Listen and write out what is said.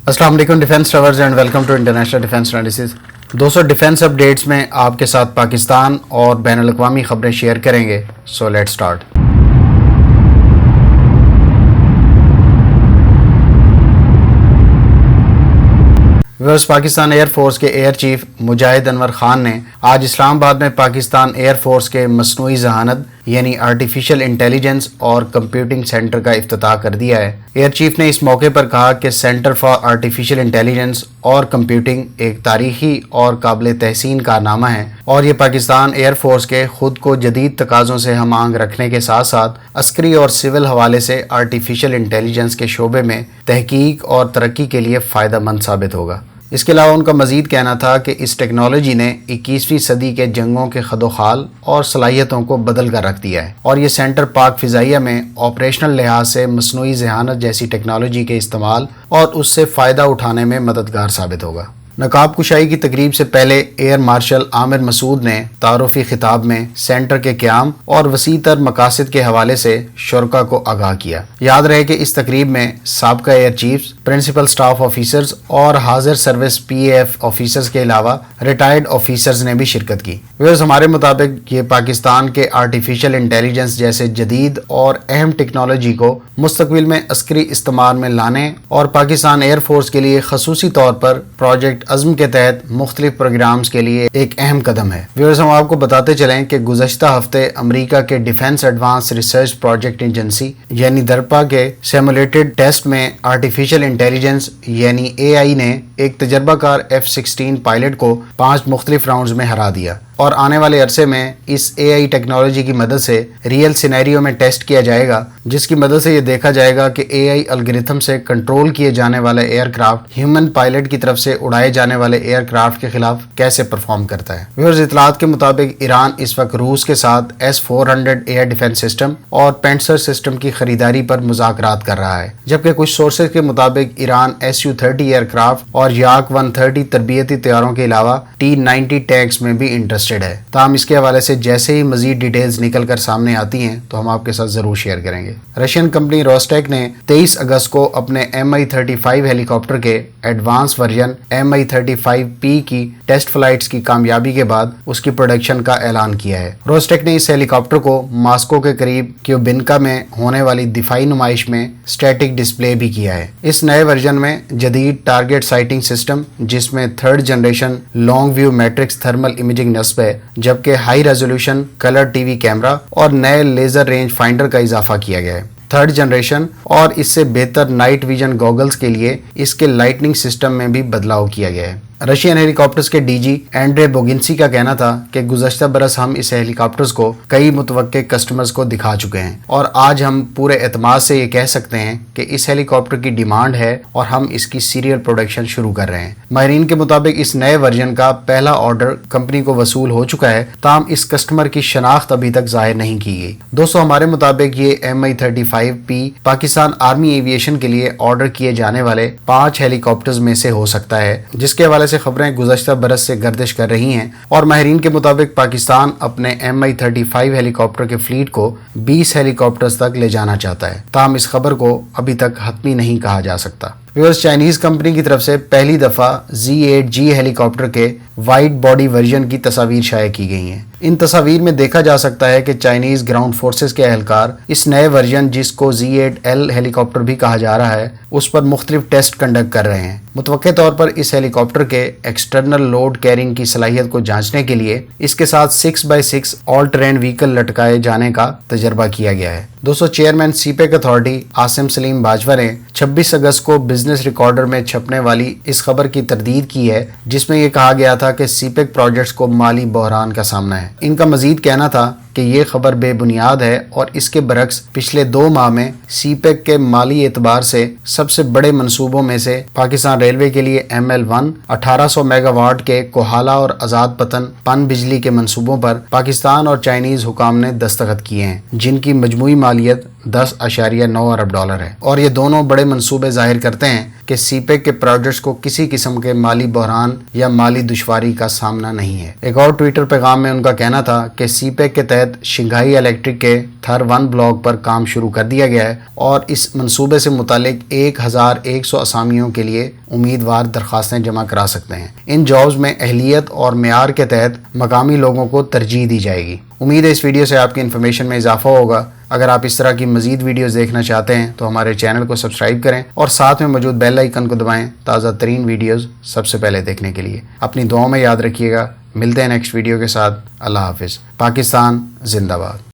अस्सलाम वालेकुम defence lovers and welcome to international defence analysis. दोस्तों, डिफेंस अपडेट्स में आपके साथ पाकिस्तान और बैनुल-अक़वामी खबरें शेयर करेंगे। So let's start. Pakistan air force के एयर चीफ मुजाहिद अनवर खान ने आज इस्लामाबाद में पाकिस्तान एयर फोर्स के मसनूई ज़हानत यानी आर्टिफिशियल इंटेलिजेंस और कंप्यूटिंग सेंटर का इफ्तिताह कर दिया है। एयर चीफ ने इस मौके पर कहा कि सेंटर फॉर आर्टिफिशियल इंटेलिजेंस और कंप्यूटिंग एक तारीखी और काबिल तहसीन कारनामा है और ये पाकिस्तान एयर फोर्स के खुद को जदीद तकाज़ों से हम आंग रखने के साथ साथ अस्करी और सिविल हवाले से आर्टिफिशियल इंटेलिजेंस के शोबे में तहकीक और तरक्की के लिए फ़ायदा मंद साबित होगा। इसके अलावा उनका मज़ीद कहना था कि इस टेक्नोलॉजी ने 21वीं सदी के जंगों के खदोखाल और सलाहियतों को बदल कर रख दिया है और ये सेंटर पाक फ़िज़ाइया में ऑपरेशनल लिहाज से मसनूई ज़हानत जैसी टेक्नोलॉजी के इस्तेमाल और उससे फ़ायदा उठाने में मददगार साबित होगा। नकाब कुशाई की तकरीब से पहले एयर मार्शल आमिर मसूद ने तारुफी खिताब में सेंटर के क़याम और वसी तर मकासद के हवाले से शुरका को आगाह किया। याद रहे कि इस तकरीब में साबका air chiefs, principal staff officers और हाजिर सर्विस PAF ऑफिसर्स के अलावा रिटायर्ड ऑफिसर्स ने भी शिरकत की। हमारे मुताबिक ये पाकिस्तान के आर्टिफिशियल इंटेलिजेंस जैसे जदीद और अहम टेक्नोलॉजी को मुस्तकबिल में अस्करी इस्तेमाल में लाने और पाकिस्तान एयर फोर्स के लिए खसूसी तौर पर प्रोजेक्ट अज़्म के तहत मुख्तलिफ प्रोग्राम्स के लिए एक अहम कदम है। व्यूअर्स, हम आपको बताते चलें कि गुज़श्ता हफ्ते अमेरिका के defence advance research project agency यानी दरपा के सिमुलेटेड टेस्ट में आर्टिफिशियल इंटेलिजेंस यानी AI ने एक तजर्बाकार F-16 पायलट को 5 मुख्तलिफ राउंड्स में हरा दिया और आने वाले अरसे में इस AI टेक्नोलॉजी की मदद से रियल सिनेरियो में टेस्ट किया जाएगा, जिसकी मदद से ये देखा जाएगा कि AI एल्गोरिथम से कंट्रोल किए जाने वाले एयरक्राफ्ट ह्यूमन पायलट की तरफ से उड़ाए जाने वाले एयरक्राफ्ट के खिलाफ कैसे परफॉर्म करता है। व्यूअर्स, इतलात के मुताबिक ईरान इस वक्त रूस के साथ S-400 एयर डिफेंस सिस्टम और पेंसर सिस्टम की खरीदारी पर मुज़ाकरात कर रहा है, जबकि कुछ सोर्सेज के मुताबिक ईरान Su-30 एयरक्राफ्ट और Yak-130 तरबियती तैयारों के अलावा T-90 टैंक्स में भी इंटरेस्टेड है। ताहम इसके हवाले से जैसे ही मजीद डिटेल्स निकल कर सामने आती हैं तो हम आपके साथ जरूर शेयर करेंगे। रशियन कंपनी रोस्टेक ने 23 अगस्त को अपने Mi-35 हेलीकॉप्टर के एडवांस वर्जन Mi-35P की टेस्ट फ्लाइट्स की कामयाबी के बाद उसकी प्रोडक्शन का ऐलान किया है। रोस्टेक ने इस हेलीकॉप्टर को मॉस्को के करीब क्यूबिनका में होने वाली दिफाई नुमाइश में स्टैटिक डिस्प्ले भी किया है। इस नए वर्जन में जदीद टारगेट साइटिंग सिस्टम, जिसमें 3rd generation long view matrix thermal imaging नस्ब है, जबकि high resolution colour TV camera और नए लेजर रेंज फाइंडर का इजाफा किया गया है। 3rd जनरेशन और इससे बेहतर नाइट विजन गॉगल्स के लिए इसके लाइटनिंग सिस्टम में भी बदलाव किया गया है। रशियन हेलीकॉप्टर्स के DG एंड्रे बोगिंसी का कहना था कि गुज़श्ता बरस हम इस हेलीकॉप्टर्स को कई मुतवक्के कस्टमर्स को दिखा चुके हैं और आज हम पूरे एतमाद से ये कह सकते हैं कि इस हेलीकॉप्टर की डिमांड है और हम इसकी सीरियल प्रोडक्शन शुरू कर रहे हैं। माहिरीन के मुताबिक इस नए वर्जन का पहला ऑर्डर कंपनी को वसूल हो चुका है, ताहम इस कस्टमर की शनाख्त अभी तक जाहिर नहीं की गई। दोस्तों, हमारे मुताबिक ये Mi-35P पाकिस्तान आर्मी एविएशन के लिए ऑर्डर किए जाने वाले 5 हेलीकॉप्टर्स में से हो सकता है, जिसके हवाले से खबरें गुज़श्ता बरस से गर्दिश कर रही हैं और माहिरीन के मुताबिक पाकिस्तान अपने Mi-35 हेलीकॉप्टर के फ्लीट को 20 हेलीकॉप्टर्स तक ले जाना चाहता है। ताहम इस खबर को अभी तक हतमी नहीं कहा जा सकता। चाइनीज कंपनी की तरफ से पहली दफा Z-8G हेलीकॉप्टर के वाइड बॉडी वर्जन की तस्वीर शाये की गई हैं। इन तस्वीर में देखा जा सकता है कि चाइनीज ग्राउंड फोर्सेस के एहलकार इस नए वर्जन, जिसको Z-8L हेलीकॉप्टर भी कहा जा रहा है, उस पर मुख्तलिफ टेस्ट कंडक्ट कर रहे हैं। मुतवक्के तौर पर इस हेलीकॉप्टर के एक्सटर्नल लोड कैरिंग की सलाहियत को जांचने के लिए इसके साथ 6x6 ऑल टेरेन व्हीकल लटकाए जाने का तजर्बा किया गया है। दोस्तों, chairman CPEC authority Asim Salim Bajwa ने 26 अगस्त को बिजनेस रिकॉर्डर में छपने वाली इस खबर की तरदीद की है, जिसमें यह कहा गया था कि CPEC प्रोजेक्ट्स को माली बहरान का सामना है। इनका मजीद कहना था कि ये खबर बेबुनियाद है और इसके बरक्स पिछले 2 माह में CPEC के माली एतबार से सबसे बड़े मंसूबों में से पाकिस्तान रेलवे के लिए ML1 1800 मेगावाट के कोहाला और आज़ाद पतन पन बिजली के मंसूबों पर पाकिस्तान और चाइनीज हुकाम ने दस्तखत किए हैं, जिनकी मजमूई مالیت 10.9 ارب ڈالر ہے، اور یہ دونوں بڑے منصوبے ظاہر کرتے ہیں کہ سی پیک کے پروجیکٹس کو کسی قسم کے مالی بحران یا مالی دشواری کا سامنا نہیں ہے۔ ایک اور ٹویٹر پیغام میں ان کا کہنا تھا کہ سی پیک کے تحت شنگھائی الیکٹرک کے تھر 1 بلاک پر کام شروع کر دیا گیا ہے، اور اس منصوبے سے متعلق 1100 اسامیوں کے لیے امیدوار درخواستیں جمع کرا سکتے ہیں۔ ان جابز میں اہلیت اور معیار کے تحت مقامی لوگوں کو ترجیح دی جائے گی۔ امید ہے اس ویڈیو سے آپ کی انفارمیشن میں اضافہ ہوگا۔ اگر آپ اس طرح کی مزید ویڈیوز دیکھنا چاہتے ہیں تو ہمارے چینل کو سبسکرائب کریں اور ساتھ میں موجود بیل آئیکن کو دبائیں تازہ ترین ویڈیوز سب سے پہلے دیکھنے کے لیے۔ اپنی دعاؤں میں یاد رکھیے گا۔ ملتے ہیں نیکسٹ ویڈیو کے ساتھ۔ اللہ حافظ۔ پاکستان زندہ باد۔